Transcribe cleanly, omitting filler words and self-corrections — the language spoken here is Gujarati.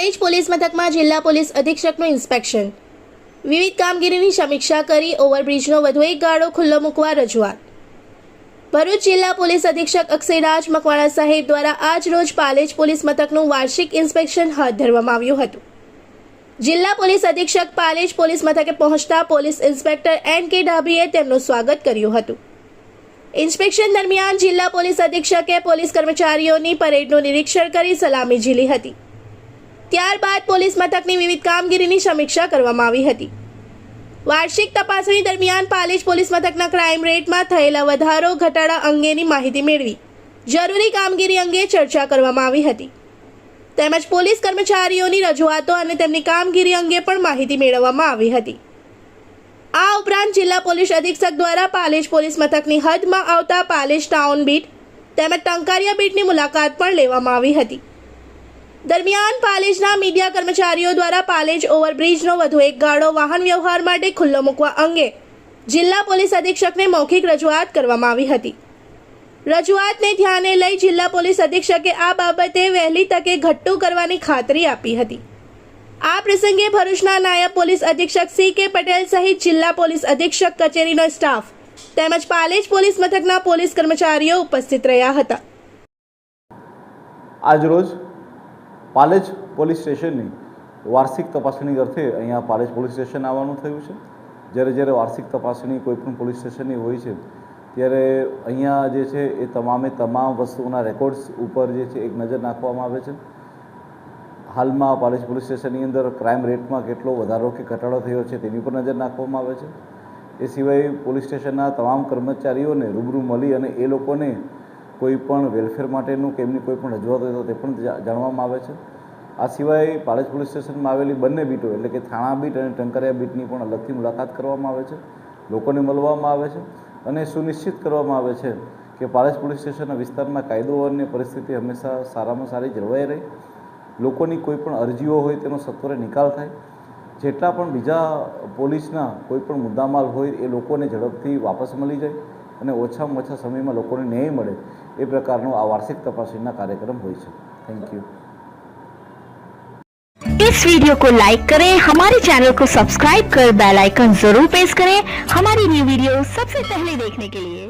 પાલેજ પોલીસ મથકમાં જિલ્લા પોલીસ અધિક્ષકનું ઇન્સ્પેક્શન, વિવિધ કામગીરીની સમીક્ષા કરી ઓવરબ્રિજનો વધુ એક ગાળો ખુલ્લો મૂકવા રજૂઆત. ભરૂચ જિલ્લા પોલીસ અધિક્ષક અક્ષયરાજ મકવાણા સાહેબ દ્વારા આજ રોજ પાલેજ પોલીસ મથકનું વાર્ષિક ઇન્સ્પેક્શન હાથ ધરવામાં આવ્યું હતું. જિલ્લા પોલીસ અધિક્ષક પાલેજ પોલીસ મથકે પહોંચતા પોલીસ ઇન્સ્પેક્ટર N.K. ડાભીએ તેમનું સ્વાગત કર્યું હતું. ઇન્સ્પેક્શન દરમિયાન જિલ્લા પોલીસ અધિક્ષકે પોલીસ કર્મચારીઓની પરેડનું નિરીક્ષણ કરી સલામી ઝીલી હતી. ત્યારબાદ પોલીસ મથકની વિવિધ કામગીરીની સમીક્ષા કરવામાં આવી હતી. વાર્ષિક તપાસણી દરમિયાન પાલેજ પોલીસ મથકના ક્રાઇમ રેટમાં થયેલા વધારો ઘટાડા અંગેની માહિતી મેળવી જરૂરી કામગીરી અંગે ચર્ચા કરવામાં આવી હતી. તેમજ પોલીસ કર્મચારીઓની રજૂઆતો અને તેમની કામગીરી અંગે પણ માહિતી મેળવવામાં આવી હતી. આ ઉપરાંત જિલ્લા પોલીસ અધિક્ષક દ્વારા પાલેજ પોલીસ મથકની હદમાં આવતા પાલેજ ટાઉન બીટ તેમજ ટંકારિયા બીટની મુલાકાત પણ લેવામાં આવી હતી. દરમિયાન પાલેજના મીડિયા કર્મચારીઓ દ્વારા પાલેજ ઓવરબ્રિજનો વધુ એક ગાળો વાહન વ્યવહાર માટે ખુલ્લો મૂકવા અંગે જિલ્લા પોલીસ અધિક્ષકને મૌખિક રજૂઆત કરવામાં આવી હતી. રજૂઆતને ધ્યાને લઈ જિલ્લા પોલીસ અધિક્ષકે આ બાબતે વહેલી તકે ઘટ્ટું કરવાની ખાતરી આપી હતી. આ પ્રસંગે ભરૂચના નાયબ પોલીસ અધિક્ષક C.K. પટેલ સહિત જિલ્લા પોલીસ અધિક્ષક કચેરીનો સ્ટાફ તેમજ પાલેજ પોલીસ મથકના પોલીસ કર્મચારીઓ ઉપસ્થિત રહ્યા હતા. આજરોજ પાલેજ પોલીસ સ્ટેશનની વાર્ષિક તપાસણી અર્થે અહીંયા પાલેજ પોલીસ સ્ટેશન આવવાનું થયું છે. જ્યારે વાર્ષિક તપાસણી કોઈપણ પોલીસ સ્ટેશનની હોય છે ત્યારે અહીંયા જે છે એ તમામ વસ્તુઓના રેકોર્ડ્સ ઉપર જે છે એક નજર નાખવામાં આવે છે. હાલમાં પાલેજ પોલીસ સ્ટેશનની અંદર ક્રાઇમ રેટમાં કેટલો વધારો કે ઘટાડો થયો છે તેની પર નજર નાખવામાં આવે છે. એ સિવાય પોલીસ સ્ટેશનના તમામ કર્મચારીઓને રૂબરૂ મળી અને એ લોકોને કોઈ પણ વેલફેર માટેનું કે એમની કોઈ પણ રજૂઆત હોય તો તે પણ જાણવામાં આવે છે. આ સિવાય પાલેજ પોલીસ સ્ટેશનમાં આવેલી બંને બીટો એટલે કે થાણા બીટ અને ટંકારિયા બીટની પણ અલગથી મુલાકાત કરવામાં આવે છે. લોકોને મળવામાં આવે છે અને સુનિશ્ચિત કરવામાં આવે છે કે પાલેજ પોલીસ સ્ટેશનના વિસ્તારમાં કાયદો અને પરિસ્થિતિ હંમેશા સારામાં સારી જળવાઈ રહે. લોકોની કોઈ પણ અરજીઓ હોય તેનો સત્વરે નિકાલ થાય. જેટલા પણ બીજા પોલીસના કોઈ પણ મુદ્દામાલ હોય એ લોકોને ઝડપથી વાપસ મળી જાય અને ઓછામાં ઓછા સમયમાં લોકોને ન્યાય મળે એ પ્રકારનો આ વાર્ષિક તપાસણીના કાર્યક્રમ હોય છે. Thank you. इस वीडियो को लाइक करें, हमारे चैनल को सब्सक्राइब कर बेल आइकन जरूर प्रेस करें हमारी न्यू वीडियो सबसे पहले देखने के लिए.